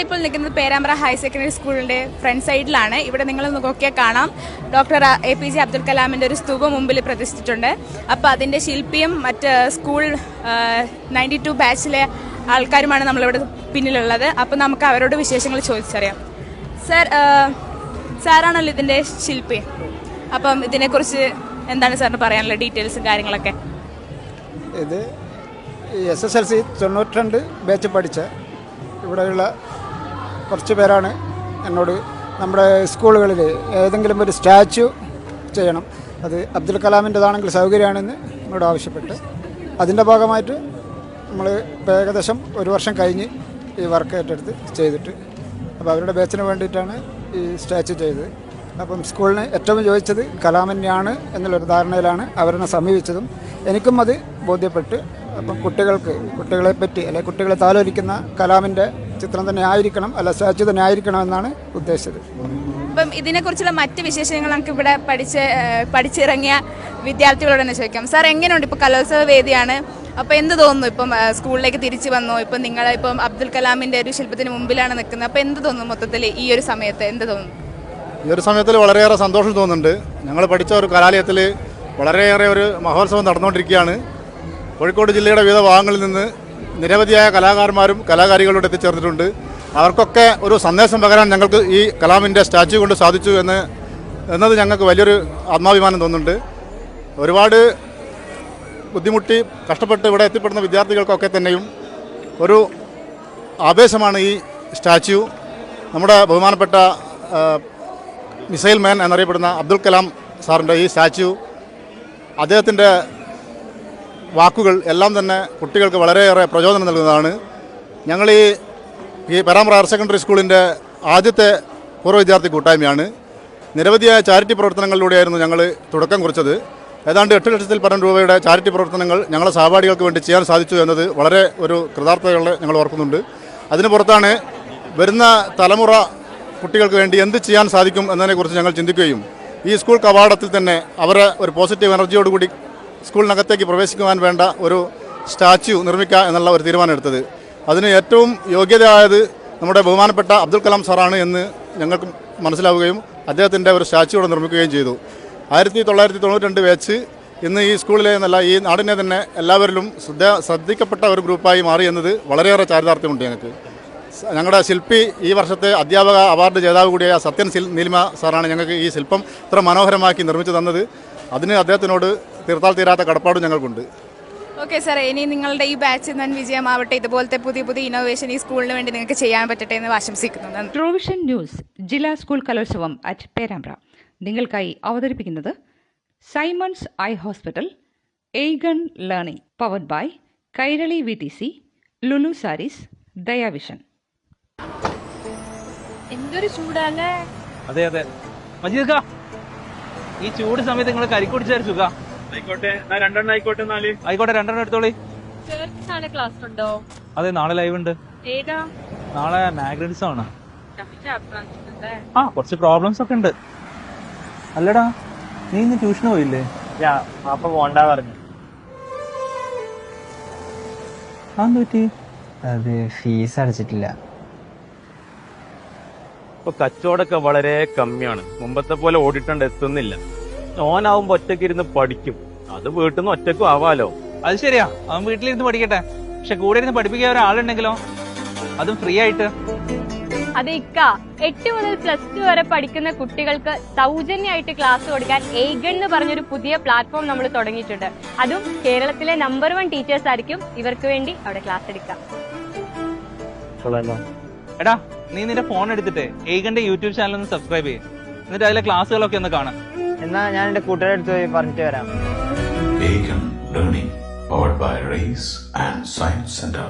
ഇപ്പോൾ നിൽക്കുന്നത് Perambra higher secondary സ്കൂളിന്റെ ഫ്രണ്ട് സൈഡിലാണ്. ഇവിടെ നിങ്ങൾ നോക്കിയാൽ കാണാം ഡോക്ടർ APJ അബ്ദുൽ കലാമിന്റെ ഒരു സ്തൂപം മുമ്പിൽ പ്രതിഷ്ഠിച്ചിട്ടുണ്ട്. അപ്പോൾ അതിന്റെ ശില്പിയും മറ്റ് സ്കൂൾ 92 ബാച്ചിലെ ആൾക്കാരുമാണ് നമ്മളിവിടെ പിന്നിലുള്ളത്. അപ്പോൾ നമുക്ക് അവരോട് വിശേഷങ്ങൾ ചോദിച്ചറിയാം. സാറാണല്ലോ ഇതിന്റെ ശില്പി. അപ്പം ഇതിനെക്കുറിച്ച് എന്താണ് സാറിന് പറയാനുള്ള ഡീറ്റെയിൽസും കാര്യങ്ങളൊക്കെ? ഇത് SSLC 92 ബാച്ച് പഠിച്ച ഇവിടെയുള്ള കുറച്ച് പേരാണ് എന്നോട് നമ്മുടെ സ്കൂളുകളിൽ ഏതെങ്കിലും ഒരു സ്റ്റാച്യു ചെയ്യണം, അത് അബ്ദുൽ കലാമിൻ്റെതാണെങ്കിൽ സൗകര്യമാണെന്ന് എന്നോട് ആവശ്യപ്പെട്ട് അതിൻ്റെ ഭാഗമായിട്ട് നമ്മൾ ഏകദേശം 1 വർഷം കഴിഞ്ഞ് ഈ വർക്ക് ഏറ്റെടുത്ത് ചെയ്തിട്ട്, അപ്പോൾ അവരുടെ ബാച്ചിന് വേണ്ടിയിട്ടാണ് ഈ സ്റ്റാച്യു ചെയ്തത്. അപ്പം സ്കൂളിന് ഏറ്റവും ചോദിച്ചത് കലാം തന്നെയാണ് എന്നുള്ളൊരു ധാരണയിലാണ് അവരെന്നെ സമീപിച്ചതും എനിക്കും അത് ബോധ്യപ്പെട്ട്. അപ്പം കുട്ടികളെ പറ്റി അല്ലെങ്കിൽ കുട്ടികളെ താലോലിക്കുന്ന കലാമിൻ്റെ ചിത്രം തന്നെ ആയിരിക്കണം, അല്ല സ്റ്റാച്യു തന്നെ ആയിരിക്കണം എന്നാണ് ഉദ്ദേശിച്ചത്. അപ്പം ഇതിനെക്കുറിച്ചുള്ള മറ്റ് വിശേഷങ്ങൾ നമുക്ക് ഇവിടെ പഠിച്ചിറങ്ങിയ വിദ്യാർത്ഥികളോട് തന്നെ ചോദിക്കാം. സാർ, എങ്ങനെയുണ്ട് ഇപ്പോൾ കലോത്സവ വേദിയാണ്, അപ്പോൾ എന്ത് തോന്നുന്നു? ഇപ്പം സ്കൂളിലേക്ക് തിരിച്ചു വന്നു, ഇപ്പം നിങ്ങൾ ഇപ്പം അബ്ദുൽ കലാമിൻ്റെ ഒരു ശില്പത്തിന് മുമ്പിലാണ് നിൽക്കുന്നത്. അപ്പോൾ എന്ത് തോന്നുന്നു മൊത്തത്തിൽ ഈ ഒരു സമയത്ത്? എന്ത് തോന്നുന്നു? ഈ ഒരു സമയത്തിൽ വളരെയേറെ സന്തോഷം തോന്നുന്നുണ്ട്. ഞങ്ങൾ പഠിച്ച ഒരു കലാലയത്തിൽ വളരെയേറെ ഒരു മഹോത്സവം നടന്നുകൊണ്ടിരിക്കുകയാണ്. കോഴിക്കോട് ജില്ലയുടെ വിവിധ ഭാഗങ്ങളിൽ നിന്ന് നിരവധിയായ കലാകാരന്മാരും കലാകാരികളോട് എത്തിച്ചേർന്നിട്ടുണ്ട്. അവർക്കൊക്കെ ഒരു സന്ദേശം പകരാൻ ഞങ്ങൾക്ക് ഈ കലാമിൻ്റെ സ്റ്റാച്യു കൊണ്ട് സാധിച്ചു എന്നത് ഞങ്ങൾക്ക് വലിയൊരു ആത്മാഭിമാനം തോന്നുന്നുണ്ട്. ഒരുപാട് ബുദ്ധിമുട്ടി കഷ്ടപ്പെട്ട് ഇവിടെ എത്തിപ്പെടുന്ന വിദ്യാർത്ഥികൾക്കൊക്കെ തന്നെയും ഒരു ആവേശമാണ് ഈ സ്റ്റാച്യു. നമ്മുടെ ബഹുമാനപ്പെട്ട മിസൈൽ മാൻ എന്നറിയപ്പെടുന്ന അബ്ദുൽ കലാം സാറിൻ്റെ ഈ സ്റ്റാച്യു, അദ്ദേഹത്തിൻ്റെ വാക്കുകൾ എല്ലാം തന്നെ കുട്ടികൾക്ക് വളരെയേറെ പ്രചോദനം നൽകുന്നതാണ്. ഞങ്ങൾ ഈ പേരാമ്പ്ര ഹയർ സെക്കൻഡറി സ്കൂളിൻ്റെ ആദ്യത്തെ പൂർവ്വ വിദ്യാർത്ഥി കൂട്ടായ്മയാണ്. നിരവധിയായ ചാരിറ്റി പ്രവർത്തനങ്ങളിലൂടെയായിരുന്നു ഞങ്ങൾ തുടക്കം കുറിച്ചത്. ഏതാണ്ട് 8 ലക്ഷത്തിൽ പരം രൂപയുടെ ചാരിറ്റി പ്രവർത്തനങ്ങൾ ഞങ്ങളെ സഹപാഠികൾക്ക് വേണ്ടി ചെയ്യാൻ സാധിച്ചു എന്നത് വളരെ ഒരു കൃതാർത്ഥതകളെ ഞങ്ങൾ ഓർക്കുന്നുണ്ട്. അതിന് പുറത്താണ് വരുന്ന തലമുറ കുട്ടികൾക്ക് വേണ്ടി എന്ത് ചെയ്യാൻ സാധിക്കും എന്നതിനെക്കുറിച്ച് ഞങ്ങൾ ചിന്തിക്കുകയും ഈ സ്കൂൾ കവാടത്തിൽ തന്നെ അവരെ ഒരു പോസിറ്റീവ് എനർജിയോടുകൂടി സ്കൂളിനകത്തേക്ക് പ്രവേശിക്കുവാൻ വേണ്ട ഒരു സ്റ്റാച്യു നിർമ്മിക്കുക എന്നുള്ള ഒരു തീരുമാനം എടുത്തത്. അതിന് ഏറ്റവും യോഗ്യതയായത് നമ്മുടെ ബഹുമാനപ്പെട്ട അബ്ദുൽ കലാം സാറാണ് എന്ന് ഞങ്ങൾക്ക് മനസ്സിലാവുകയും അദ്ദേഹത്തിൻ്റെ ഒരു സ്റ്റാച്യു ഇവിടെ നിർമ്മിക്കുകയും ചെയ്തു. 1992 ബാച്ച് ഇന്ന് ഈ സ്കൂളിലെ എന്നല്ല ഈ നാടിനെ തന്നെ എല്ലാവരിലും ശ്രദ്ധിക്കപ്പെട്ട ഒരു ഗ്രൂപ്പായി മാറി എന്നത് വളരെയേറെ ചാരിതാർത്ഥ്യമുണ്ട് ഞങ്ങൾക്ക്. ഞങ്ങളുടെ ശില്പി ഈ വർഷത്തെ അധ്യാപക അവാർഡ് ജേതാവ് കൂടിയായ സത്യൻ നീലിമ സാറാണ് ഞങ്ങൾക്ക് ഈ ശില്പം ഇത്ര മനോഹരമാക്കി നിർമ്മിച്ചു തന്നത്. അതിന് അദ്ദേഹത്തിനോട് തീർത്താൽ തീരാത്ത കടപ്പാടും ഞങ്ങൾക്കുണ്ട്. ഓക്കെ സാർ, ഇനി നിങ്ങളുടെ ഈ ബാച്ച് തന്നെ വിജയമാവട്ടെ. ഇതുപോലത്തെ പുതിയ ഇന്നോവേഷൻ ഈ സ്കൂളിന് വേണ്ടി നിങ്ങൾക്ക് ചെയ്യാൻ പറ്റട്ടെ എന്ന് ആശംസിക്കുന്നു. ട്രൂവിഷൻ ന്യൂസ് ജില്ലാ സ്കൂൾ കലോത്സവം അറ്റ് പേരാമ്പ്ര നിങ്ങൾക്കായി അവതരിപ്പിക്കുന്നത് Simon's eye hospital, Aegon learning, powered by Kairali VTC, Lulu saris, Dayavision. എന്തൊരു ചൂടല്ലേ? അതെ അതെ മജീദ്, ഈ ചൂട് സമയത്ത് നിങ്ങൾ കരിക്കുടിച്ചാൽ സുഖ. ആയിക്കോട്ടെ, 2 ആയിക്കോട്ടെ. 4 ആയിക്കോട്ടെ, 2 എടുത്തോളി. നാളെ ക്ലാസ് ഉണ്ടോ? അതെ, നാളെ ലൈവ് ഉണ്ട്. ഏതാ? നാളെ മാഗ്നറ്റിക്സ് ആണ്. കുറച്ച് പ്രോബ്ലംസ് ഒക്കെ ഉണ്ട്. അല്ലടാ, നീ ഇന്ന് ട്യൂഷന് പോയില്ലേ? അപ്പൊ പോണ്ട പറഞ്ഞു. പറ്റി? അത് ഫീസ് അടച്ചിട്ടില്ല. ഇപ്പൊ കച്ചവടമൊക്കെ വളരെ കമ്മിയാണ്. മുമ്പത്തെ പോലെ ഓടിട്ടുണ്ട് എത്തുന്നില്ല. ഓനാവുമ്പോ ഒറ്റയ്ക്ക് ഇരുന്ന് പഠിക്കും. അത് വീട്ടിൽ നിന്ന് ഒറ്റയ്ക്കും ആവാലോ. അത് ശരിയാ, അവൻ വീട്ടിലിരുന്ന് പഠിക്കട്ടെ. പക്ഷെ കൂടെ ഇരുന്ന് പഠിപ്പിക്കാൻ ഒരാളുണ്ടെങ്കിലോ, അതും ഫ്രീ ആയിട്ട്. അത് 8 മുതൽ +2 വരെ പഠിക്കുന്ന കുട്ടികൾക്ക് സൗജന്യമായിട്ട് ക്ലാസ് കൊടുക്കാൻ എയ്ഗൺ എന്ന് പറഞ്ഞൊരു പുതിയ പ്ലാറ്റ്ഫോം നമ്മൾ തുടങ്ങിയിട്ടുണ്ട്. അതും കേരളത്തിലെ നമ്പർ 1 ടീച്ചേഴ്സ് ആയിരിക്കും ഇവർക്ക് വേണ്ടി അവിടെ ക്ലാസ് എടുക്കാം. എടാ, നീ നിന്റെ ഫോൺ എടുത്തിട്ട് എയ്ഗന്റെ യൂട്യൂബ് ചാനൽ ഒന്ന് സബ്സ്ക്രൈബ് ചെയ്യും. എന്നിട്ട് അതിലെ ക്ലാസ്സുകളൊക്കെ ഒന്ന് കാണാം. എന്നാ ഞാൻ എന്റെ കൂട്ടുകാരുടെ അടുത്ത് പോയി പറഞ്ഞിട്ട് വരാം. Egan Learning, powered by Race and Science Center.